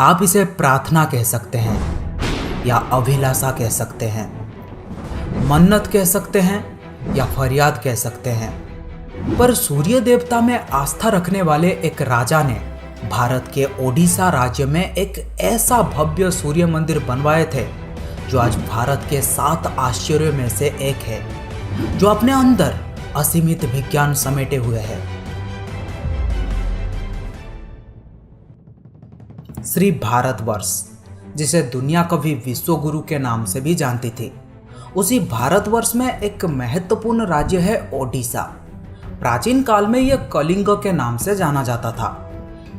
आप इसे प्रार्थना कह सकते हैं या अभिलाषा कह सकते हैं, मन्नत कह सकते हैं या फरियाद कह सकते हैं। पर सूर्य देवता में आस्था रखने वाले एक राजा ने भारत के ओडिशा राज्य में एक ऐसा भव्य सूर्य मंदिर बनवाए थे जो आज भारत के 7 आश्चर्यों में से एक है, जो अपने अंदर असीमित विज्ञान समेटे हुए है। श्री भारतवर्ष, जिसे दुनिया कभी विश्व गुरु के नाम से भी जानती थी, उसी भारतवर्ष में एक महत्वपूर्ण राज्य है ओडिशा। प्राचीन काल में यह कलिंग के नाम से जाना जाता था।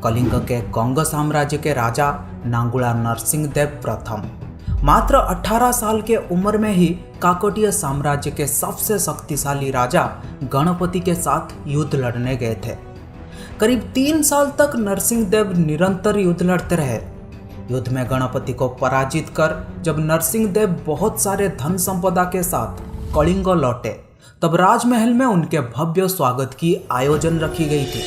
कलिंग के गंग साम्राज्य के राजा नांगुला नरसिंहदेव प्रथम मात्र 18 साल के उम्र में ही काकतीय साम्राज्य के सबसे शक्तिशाली राजा गणपति के साथ युद्ध लड़ने गए थे। करीब 3 साल तक नरसिंहदेव निरंतर युद्ध लड़ते रहे। युद्ध में गणपति को पराजित कर जब नरसिंहदेव बहुत सारे धन संपदा के साथ कलिंग लौटे, तब राजमहल में उनके भव्य स्वागत की आयोजन रखी गई थी।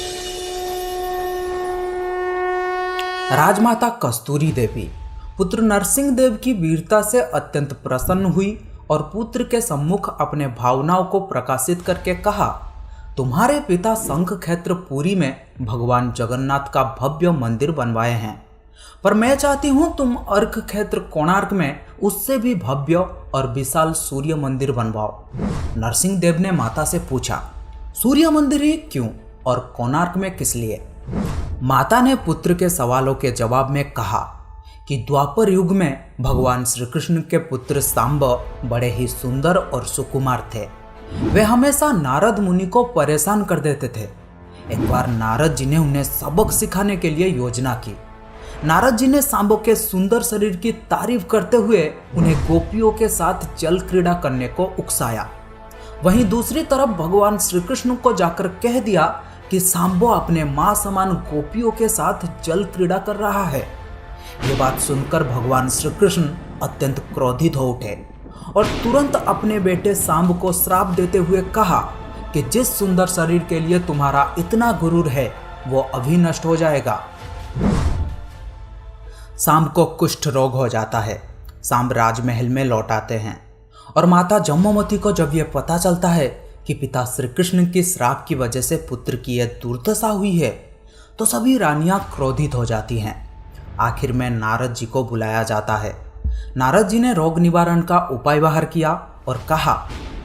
राजमाता कस्तूरी देवी पुत्र नरसिंहदेव की वीरता से अत्यंत प्रसन्न हुई और पुत्र के सम्मुख अपने भावनाओं को प्रकाशित करके कहा, तुम्हारे पिता शंख क्षेत्र पुरी में भगवान जगन्नाथ का भव्य मंदिर बनवाए हैं, पर मैं चाहती हूं तुम अर्क क्षेत्र कोणार्क में उससे भी भव्य और विशाल सूर्य मंदिर बनवाओ। नरसिंहदेव ने माता से पूछा, सूर्य मंदिर ही क्यों और कोणार्क में किस लिए? माता ने पुत्र के सवालों के जवाब में कहा कि द्वापर युग में भगवान श्री कृष्ण के पुत्र सांब बड़े ही सुंदर और सुकुमार थे। वे हमेशा नारद मुनि को परेशान कर देते थे। एक बार नारद जी ने उन्हें सबक सिखाने के लिए योजना की। नारद जी ने सांबो के सुंदर शरीर की तारीफ करते हुए उन्हें गोपियों के साथ जल क्रीड़ा करने को उकसाया। वहीं दूसरी तरफ भगवान श्री कृष्ण को जाकर कह दिया कि सांबो अपने मां समान गोपियों के साथ जल क्रीड़ा कर रहा है। ये बात सुनकर भगवान श्री कृष्ण अत्यंत क्रोधित हो उठे और तुरंत अपने बेटे सांब को श्राप देते हुए कहा कि जिस सुंदर शरीर के लिए तुम्हारा इतना गुरूर है वो अभी नष्ट हो जाएगा। सांब को कुष्ठ रोग हो जाता है। सांब राजमहल में लौट आते हैं और माता जम्मूमती को जब यह पता चलता है कि पिता श्री कृष्ण की श्राप की वजह से पुत्र की यह दुर्दशा हुई है, तो सभी रानियां क्रोधित हो जाती हैं। आखिर में नारद जी को बुलाया जाता है। नारद जी ने रोग निवारण का उपाय बाहर किया और कहा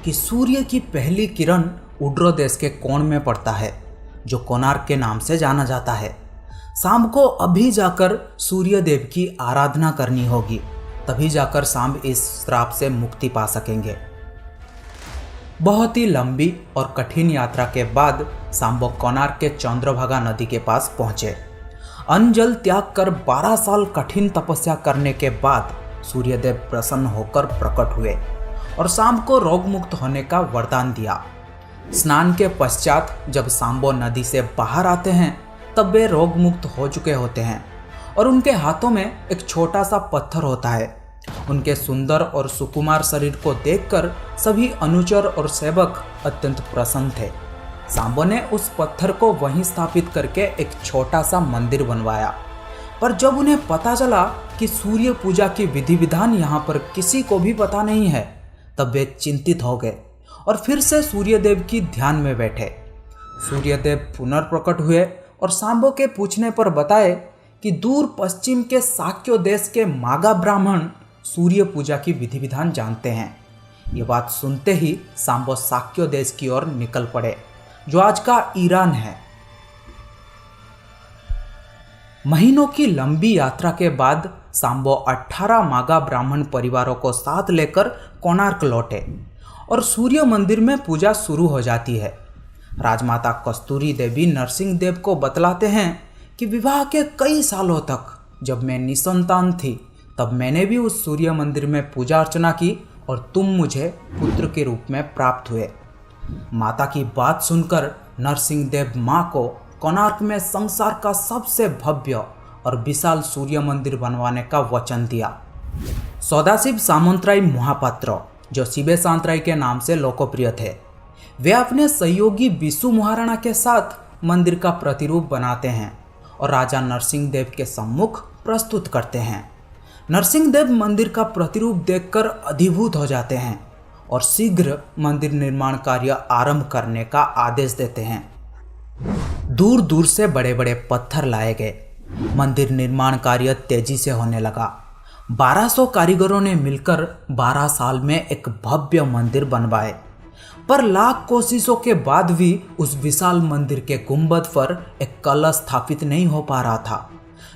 कि सूर्य की पहली किरण उड्र देश के कोण में पड़ता है, जो कोणार्क के नाम से जाना जाता है। शाम को अभी जाकर सूर्य देव की आराधना करनी होगी, तभी जाकर सांब इस श्राप से मुक्ति पा सकेंगे। बहुत ही लंबी और कठिन यात्रा के बाद सांबो कोणार्क के चंद्रभागा नदी के पास पहुंचे। अन्न जल त्याग कर 12 साल कठिन तपस्या करने के बाद सूर्यदेव प्रसन्न होकर प्रकट हुए और सांब को रोग मुक्त होने का वरदान दिया। स्नान के पश्चात जब सांबो नदी से बाहर आते हैं, तब वे रोग मुक्त हो चुके होते हैं और उनके हाथों में एक छोटा सा पत्थर होता है। उनके सुंदर और सुकुमार शरीर को देखकर सभी अनुचर और सेवक अत्यंत प्रसन्न थे। सांबो ने उस पत्थर को वहीं स्थापित करके एक छोटा सा मंदिर बनवाया। पर जब उन्हें पता चला कि सूर्य पूजा की विधि विधान यहाँ पर किसी को भी पता नहीं है, तब वे चिंतित हो गए और फिर से सूर्यदेव की ध्यान में बैठे। सूर्यदेव पुनर्प्रकट हुए और सांबो के पूछने पर बताए कि दूर पश्चिम के साक्य देश के मागा ब्राह्मण सूर्य पूजा की विधि विधान जानते हैं। ये बात सुनते ही सांबो साक्य देश की ओर निकल पड़े, जो आज का ईरान है। महीनों की लंबी यात्रा के बाद सांबो 18 मागा ब्राह्मण परिवारों को साथ लेकर कोणार्क लौटे और सूर्य मंदिर में पूजा शुरू हो जाती है। राजमाता कस्तूरी देवी नरसिंहदेव को बतलाते हैं कि विवाह के कई सालों तक जब मैं निसंतान थी, तब मैंने भी उस सूर्य मंदिर में पूजा अर्चना की और तुम मुझे पुत्र के रूप में प्राप्त हुए। माता की बात सुनकर नरसिंहदेव मां को कोणार्क में संसार का सबसे भव्य और विशाल सूर्य मंदिर बनवाने का वचन दिया। सदाशिव सामंतराय महापात्र, जो शिवे सांतराय के नाम से लोकप्रिय थे, वे अपने सहयोगी विशु महाराणा के साथ मंदिर का प्रतिरूप बनाते हैं और राजा नरसिंहदेव के सम्मुख प्रस्तुत करते हैं। नरसिंहदेव मंदिर का प्रतिरूप देखकर अभिभूत हो जाते हैं और शीघ्र मंदिर निर्माण कार्य आरंभ करने का आदेश देते हैं। दूर दूर से बड़े बड़े पत्थर लाए गए। मंदिर निर्माण कार्य तेजी से होने लगा। 1200 कारीगरों ने मिलकर 12 साल में एक भव्य मंदिर बनवाए, पर लाख कोशिशों के बाद भी उस विशाल मंदिर के गुंबद पर एक कलश स्थापित नहीं हो पा रहा था,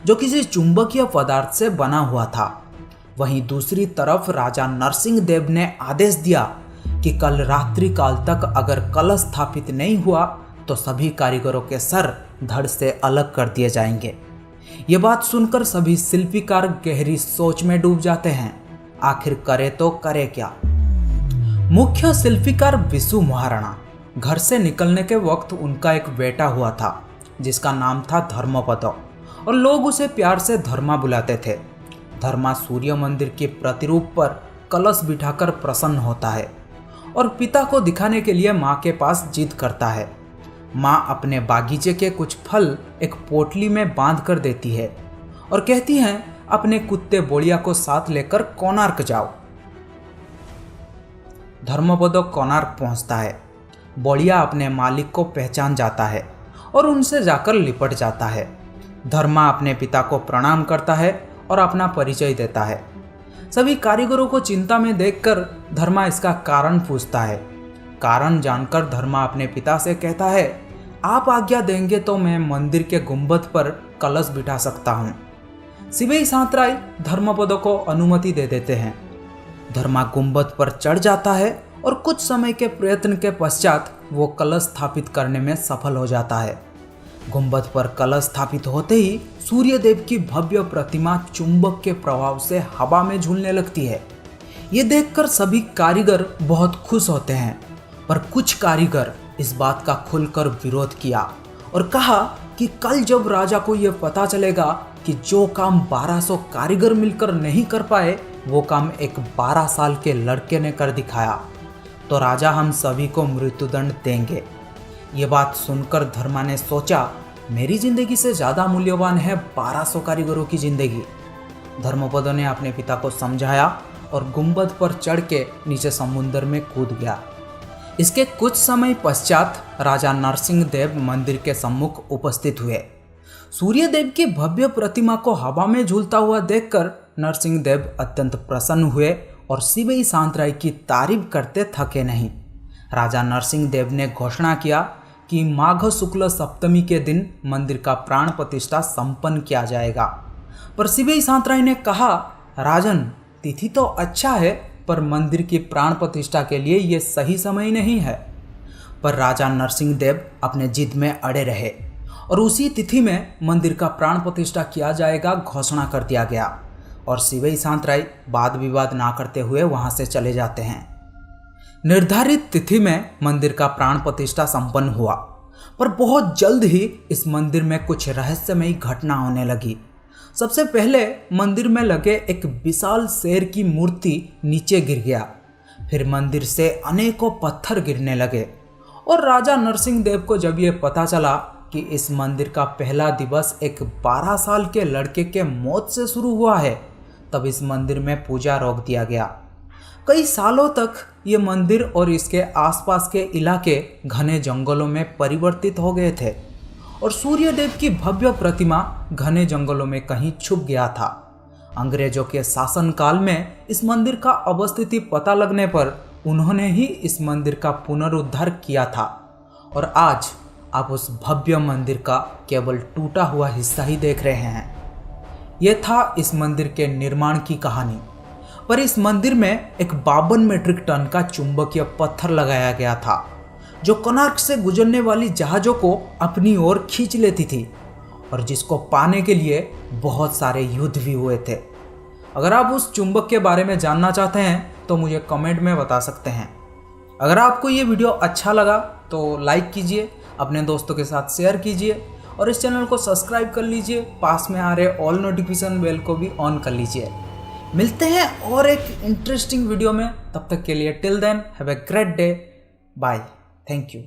जो किसी चुंबकीय पदार्थ से बना हुआ था। वहीं दूसरी तरफ राजा नरसिंहदेव ने आदेश दिया कि कल रात्रि काल तक अगर कलश स्थापित नहीं हुआ तो सभी कारीगरों के सर धड़ से अलग कर दिए जाएंगे। ये बात सुनकर सभी शिल्पीकार गहरी सोच में डूब जाते हैं। आखिर करे तो करे क्या। मुख्य शिल्पीकार विशु महाराणा, घर से निकलने के वक्त उनका एक बेटा हुआ था जिसका नाम था धर्मपद, और लोग उसे प्यार से धर्मा बुलाते थे। धर्मा सूर्य मंदिर के प्रतिरूप पर कलश बिठाकर प्रसन्न होता है और पिता को दिखाने के लिए माँ के पास जिद करता है। माँ अपने बागीचे के कुछ फल एक पोटली में बांध कर देती है और कहती हैं, अपने कुत्ते बोड़िया को साथ लेकर कोणार्क जाओ। धर्मपद कोणार्क पहुंचता है। बोड़िया अपने मालिक को पहचान जाता है और उनसे जाकर लिपट जाता है। धर्मा अपने पिता को प्रणाम करता है और अपना परिचय देता है। सभी कारीगरों को चिंता में देखकर धर्मा इसका कारण पूछता है। कारण जानकर धर्मा अपने पिता से कहता है, आप आज्ञा देंगे तो मैं मंदिर के गुंबद पर कलश बिठा सकता हूँ। शिवई सांतराय धर्मपद को अनुमति दे देते हैं। धर्मा गुंबद पर चढ़ जाता है और कुछ समय के प्रयत्न के पश्चात वो कलश स्थापित करने में सफल हो जाता है। गुंबद पर कलश स्थापित होते ही सूर्यदेव की भव्य प्रतिमा चुंबक के प्रभाव से हवा में झूलने लगती है। ये देखकर सभी कारीगर बहुत खुश होते हैं, पर कुछ कारीगर इस बात का खुलकर विरोध किया और कहा कि कल जब राजा को यह पता चलेगा कि जो काम 1200 कारीगर मिलकर नहीं कर पाए वो काम एक 12 साल के लड़के ने कर दिखाया, तो राजा हम सभी को मृत्युदंड देंगे। ये बात सुनकर धर्मा ने सोचा, मेरी जिंदगी से ज़्यादा मूल्यवान है 1200 कारीगरों की जिंदगी। धर्मपद ने अपने पिता को समझाया और गुंबद पर चढ़ के नीचे समुद्र में कूद गया। इसके कुछ समय पश्चात राजा नरसिंहदेव मंदिर के सम्मुख उपस्थित हुए। सूर्यदेव की भव्य प्रतिमा को हवा में झूलता हुआ देखकर नरसिंहदेव अत्यंत प्रसन्न हुए और शिवई सांतराय की तारीफ करते थके नहीं। राजा नरसिंहदेव ने घोषणा किया कि माघ शुक्ल सप्तमी के दिन मंदिर का प्राण प्रतिष्ठा संपन्न किया जाएगा। पर शिवई सांतराय ने कहा, राजन, तिथि तो अच्छा है, पर मंदिर की प्राण प्रतिष्ठा के लिए ये सही समय नहीं है। पर राजा नरसिंहदेव अपने जिद में अड़े रहे और उसी तिथि में मंदिर का प्राण प्रतिष्ठा किया जाएगा घोषणा कर दिया गया और शिवई सांतराय वाद विवाद ना करते हुए वहां से चले जाते हैं। निर्धारित तिथि में मंदिर का प्राण प्रतिष्ठा संपन्न हुआ, पर बहुत जल्द ही इस मंदिर में कुछ रहस्यमयी घटना होने लगी। सबसे पहले मंदिर में लगे एक विशाल शेर की मूर्ति नीचे गिर गया। फिर मंदिर से अनेकों पत्थर गिरने लगे और राजा नरसिंहदेव को जब ये पता चला कि इस मंदिर का पहला दिवस एक 12 साल के लड़के के मौत से शुरू हुआ है, तब इस मंदिर में पूजा रोक दिया गया। कई सालों तक ये मंदिर और इसके आसपास के इलाके घने जंगलों में परिवर्तित हो गए थे और सूर्यदेव की भव्य प्रतिमा घने जंगलों में कहीं छुप गया था। अंग्रेजों के शासनकाल में इस मंदिर का अवस्थिति पता लगने पर उन्होंने ही इस मंदिर का पुनरुद्धार किया था और आज आप उस भव्य मंदिर का केवल टूटा हुआ हिस्सा ही देख रहे हैं। यह था इस मंदिर के निर्माण की कहानी। पर इस मंदिर में एक 52 मीट्रिक टन का चुंबकीय पत्थर लगाया गया था जो कोणार्क से गुजरने वाली जहाज़ों को अपनी ओर खींच लेती थी और जिसको पाने के लिए बहुत सारे युद्ध भी हुए थे। अगर आप उस चुंबक के बारे में जानना चाहते हैं तो मुझे कमेंट में बता सकते हैं। अगर आपको ये वीडियो अच्छा लगा तो लाइक कीजिए, अपने दोस्तों के साथ शेयर कीजिए और इस चैनल को सब्सक्राइब कर लीजिए। पास में आ रहे ऑल नोटिफिकेशन बेल को भी ऑन कर लीजिए। मिलते हैं और एक इंटरेस्टिंग वीडियो में, तब तक के लिए till then have a great day, bye, thank you.